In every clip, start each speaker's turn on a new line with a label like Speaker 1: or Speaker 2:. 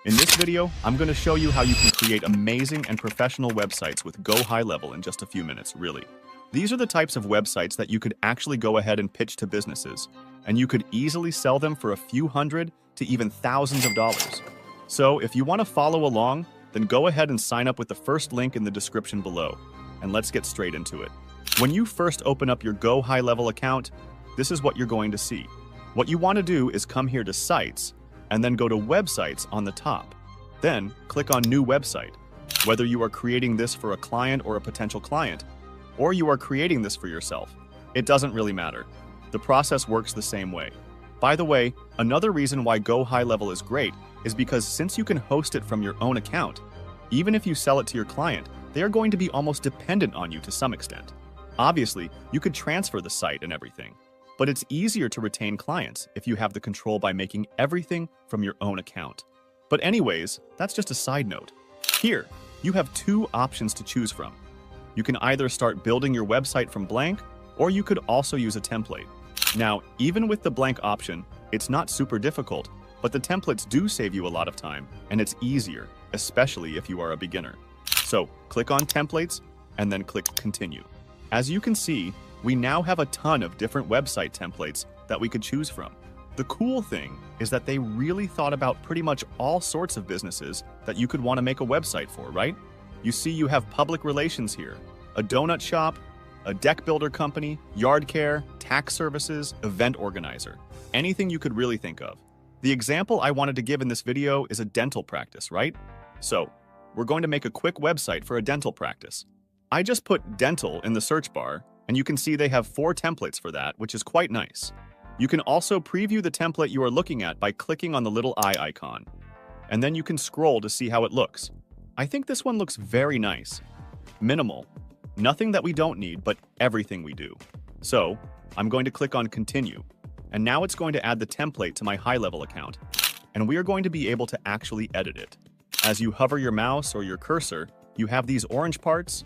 Speaker 1: In this video, I'm going to show you how you can create amazing and professional websites with Go HighLevel in just a few minutes, really. These are the types of websites that you could actually go ahead and pitch to businesses, and you could easily sell them for a few hundred to even thousands of dollars. So if you want to follow along, then go ahead and sign up with the first link in the description below, and let's get straight into it. When you first open up your Go HighLevel account, this is what you're going to see. What you want to do is come here to Sites, and then go to Websites on the top. Then click on New Website. Whether you are creating this for a client or a potential client, or you are creating this for yourself, it doesn't really matter. The process works the same way. By the way, another reason why Go HighLevel is great is because since you can host it from your own account, even if you sell it to your client, they are going to be almost dependent on you to some extent. Obviously, you could transfer the site and everything, but it's easier to retain clients if you have the control by making everything from your own account. But anyways, that's just a side note. Here, you have two options to choose from. You can either start building your website from blank, or you could also use a template. Now, even with the blank option, it's not super difficult, but the templates do save you a lot of time, and it's easier, especially if you are a beginner. So, click on Templates, and then click Continue. As you can see, we now have a ton of different website templates that we could choose from. The cool thing is that they really thought about pretty much all sorts of businesses that you could want to make a website for, right? You see you have public relations here, a donut shop, a deck builder company, yard care, tax services, event organizer, anything you could really think of. The example I wanted to give in this video is a dental practice, right? So, we're going to make a quick website for a dental practice. I just put dental in the search bar, and you can see they have 4 templates for that, which is quite nice. You can also preview the template you are looking at by clicking on the little eye icon, and then you can scroll to see how it looks. I think this one looks very nice. Minimal. Nothing that we don't need, but everything we do. So, I'm going to click on Continue, and now it's going to add the template to my HighLevel account, and we are going to be able to actually edit it. As you hover your mouse or your cursor, you have these orange parts,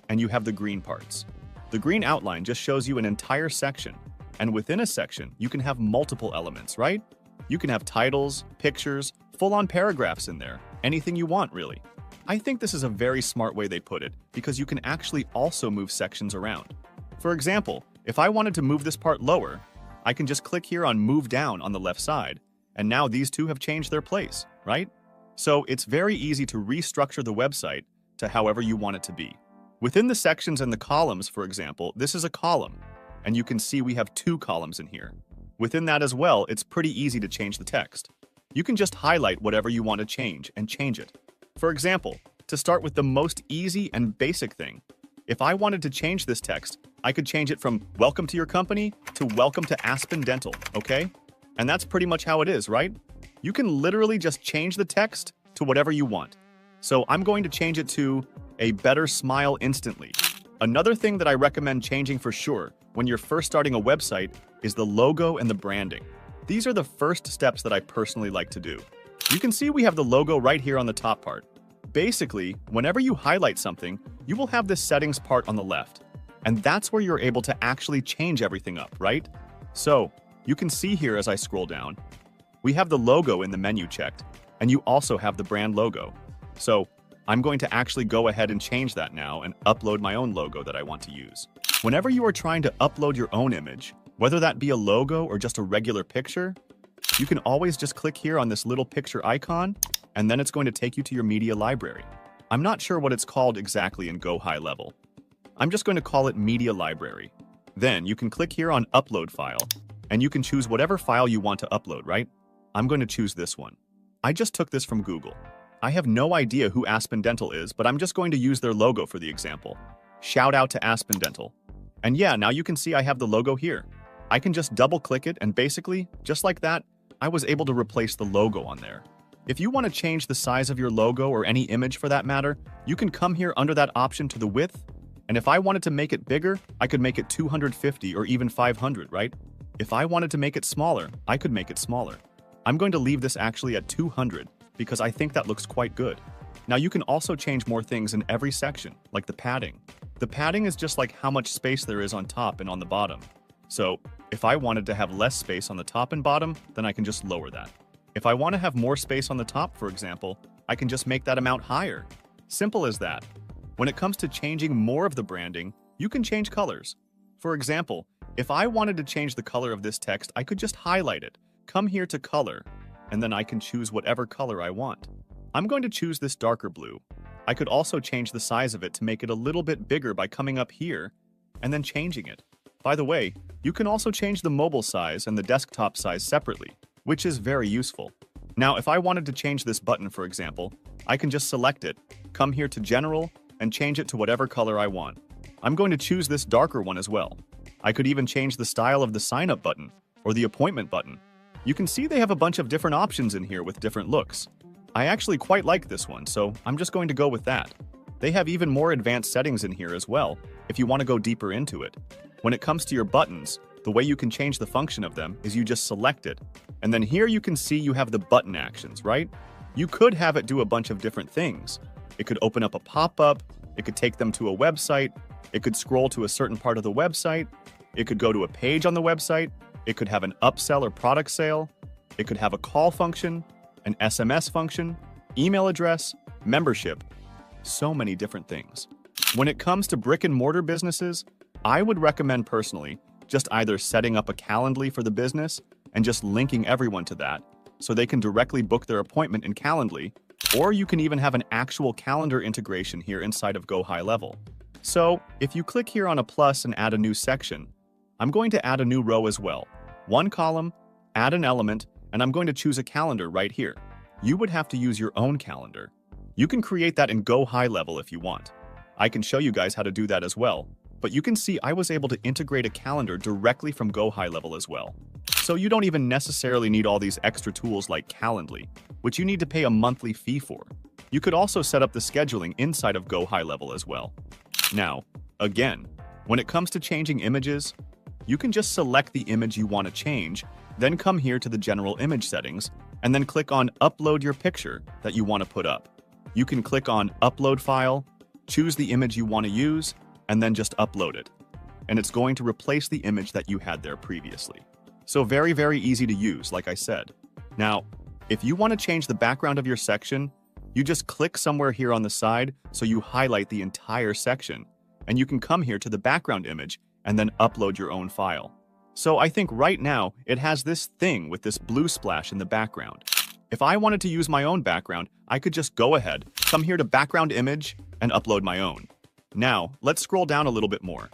Speaker 1: and you have the green parts. The green outline just shows you an entire section, and within a section, you can have multiple elements, right? You can have titles, pictures, full-on paragraphs in there, anything you want, really. I think this is a very smart way they put it, because you can actually also move sections around. For example, if I wanted to move this part lower, I can just click here on Move Down on the left side, and now these two have changed their place, right? So it's very easy to restructure the website to however you want it to be. Within the sections and the columns, for example, this is a column, and you can see we have 2 columns in here. Within that as well, it's pretty easy to change the text. You can just highlight whatever you want to change and change it. For example, to start with the most easy and basic thing, if I wanted to change this text, I could change it from Welcome to your company to Welcome to Aspen Dental, okay? And that's pretty much how it is, right? You can literally just change the text to whatever you want. So I'm going to change it to a better smile instantly. Another thing that I recommend changing for sure when you're first starting a website is the logo and the branding. These are the first steps that I personally like to do. You can see we have the logo right here on the top part. Basically, whenever you highlight something, you will have this settings part on the left. And that's where you're able to actually change everything up, right? So, you can see here as I scroll down, we have the logo in the menu checked, and you also have the brand logo. So, I'm going to actually go ahead and change that now and upload my own logo that I want to use. Whenever you are trying to upload your own image, whether that be a logo or just a regular picture, you can always just click here on this little picture icon, and then it's going to take you to your media library. I'm not sure what it's called exactly in Go HighLevel. I'm just going to call it Media Library. Then you can click here on Upload File, and you can choose whatever file you want to upload, right? I'm going to choose this one. I just took this from Google. I have no idea who Aspen Dental is, but I'm just going to use their logo for the example. Shout out to Aspen Dental. And yeah, now you can see I have the logo here. I can just double click it, and basically, just like that, I was able to replace the logo on there. If you want to change the size of your logo or any image for that matter, you can come here under that option to the width, and if I wanted to make it bigger, I could make it 250 or even 500, right? If I wanted to make it smaller, I could make it smaller. I'm going to leave this actually at 200 because I think that looks quite good. Now you can also change more things in every section, like the padding. The padding is just like how much space there is on top and on the bottom. So if I wanted to have less space on the top and bottom, then I can just lower that. If I want to have more space on the top, for example, I can just make that amount higher. Simple as that. When it comes to changing more of the branding, you can change colors. For example, if I wanted to change the color of this text, I could just highlight it, come here to color, and then I can choose whatever color I want. I'm going to choose this darker blue. I could also change the size of it to make it a little bit bigger by coming up here and then changing it. By the way, you can also change the mobile size and the desktop size separately, which is very useful. Now, if I wanted to change this button, for example, I can just select it, come here to General, and change it to whatever color I want. I'm going to choose this darker one as well. I could even change the style of the sign-up button or the appointment button. You can see they have a bunch of different options in here with different looks. I actually quite like this one, so I'm just going to go with that. They have even more advanced settings in here as well, if you want to go deeper into it. When it comes to your buttons, the way you can change the function of them is you just select it. And then here you can see you have the button actions, right? You could have it do a bunch of different things. It could open up a pop-up, it could take them to a website, it could scroll to a certain part of the website, it could go to a page on the website, it could have an upsell or product sale, it could have a call function, an SMS function, email address, membership, so many different things. When it comes to brick-and-mortar businesses, I would recommend personally just either setting up a Calendly for the business and just linking everyone to that so they can directly book their appointment in Calendly, or you can even have an actual calendar integration here inside of Go HighLevel. So if you click here on a plus and add a new section, I'm going to add a new row as well. One column, add an element, and I'm going to choose a calendar right here. You would have to use your own calendar. You can create that in Go HighLevel if you want. I can show you guys how to do that as well, but you can see I was able to integrate a calendar directly from Go HighLevel as well. So you don't even necessarily need all these extra tools like Calendly, which you need to pay a monthly fee for. You could also set up the scheduling inside of Go HighLevel as well. Now, again, when it comes to changing images, you can just select the image you want to change, then come here to the general image settings, and then click on Upload your picture that you want to put up. You can click on Upload File, choose the image you want to use, and then just upload it. And it's going to replace the image that you had there previously. So very, very easy to use, like I said. Now, if you want to change the background of your section, you just click somewhere here on the side so you highlight the entire section, and you can come here to the background image and then upload your own file. So I think right now it has this thing with this blue splash in the background. If I wanted to use my own background, I could just go ahead, come here to background image, and upload my own. Now, let's scroll down a little bit more.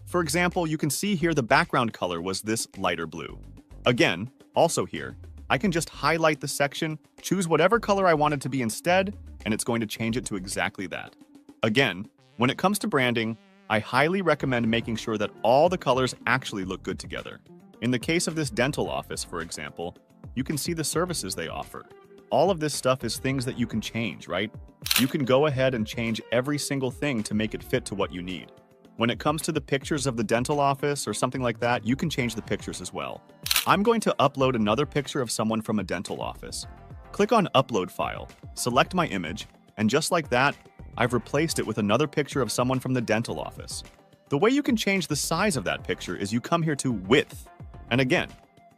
Speaker 1: For example, you can see here the background color was this lighter blue. Again, also here, I can just highlight the section, choose whatever color I want it to be instead, and it's going to change it to exactly that. Again, when it comes to branding, I highly recommend making sure that all the colors actually look good together. In the case of this dental office, for example, you can see the services they offer. All of this stuff is things that you can change, right? You can go ahead and change every single thing to make it fit to what you need. When it comes to the pictures of the dental office or something like that, you can change the pictures as well. I'm going to upload another picture of someone from a dental office. Click on Upload File, select my image, and just like that, I've replaced it with another picture of someone from the dental office. The way you can change the size of that picture is you come here to Width. And again,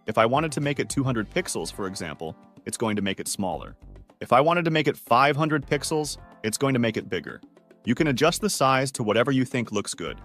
Speaker 1: if I wanted to make it 200 pixels, for example, it's going to make it smaller. If I wanted to make it 500 pixels, it's going to make it bigger. You can adjust the size to whatever you think looks good.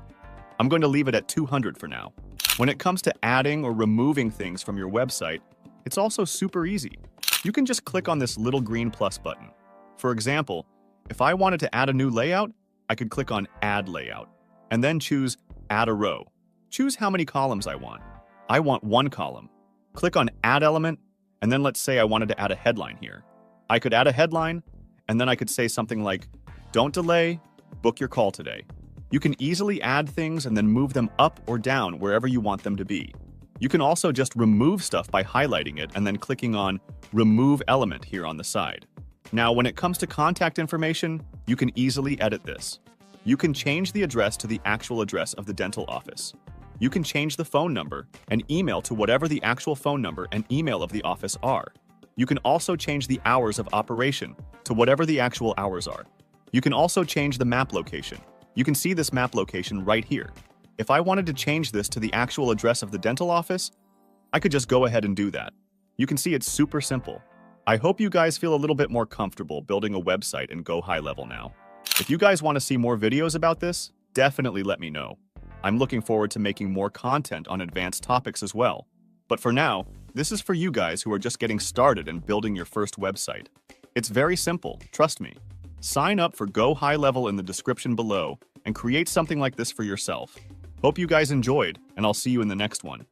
Speaker 1: I'm going to leave it at 200 for now. When it comes to adding or removing things from your website, it's also super easy. You can just click on this little green plus button. For example, if I wanted to add a new layout, I could click on Add Layout, and then choose Add a Row. Choose how many columns I want. I want one column. Click on Add Element, and then let's say I wanted to add a headline here. I could add a headline, and then I could say something like, "Don't delay, book your call today." You can easily add things and then move them up or down wherever you want them to be. You can also just remove stuff by highlighting it and then clicking on Remove Element here on the side. Now, when it comes to contact information, you can easily edit this. You can change the address to the actual address of the dental office. You can change the phone number and email to whatever the actual phone number and email of the office are. You can also change the hours of operation to whatever the actual hours are. You can also change the map location. You can see this map location right here. If I wanted to change this to the actual address of the dental office, I could just go ahead and do that. You can see it's super simple. I hope you guys feel a little bit more comfortable building a website in Go High Level now. If you guys want to see more videos about this, definitely let me know. I'm looking forward to making more content on advanced topics as well. But for now, this is for you guys who are just getting started and building your first website. It's very simple, trust me. Sign up for Go High Level in the description below and create something like this for yourself. Hope you guys enjoyed, and I'll see you in the next one.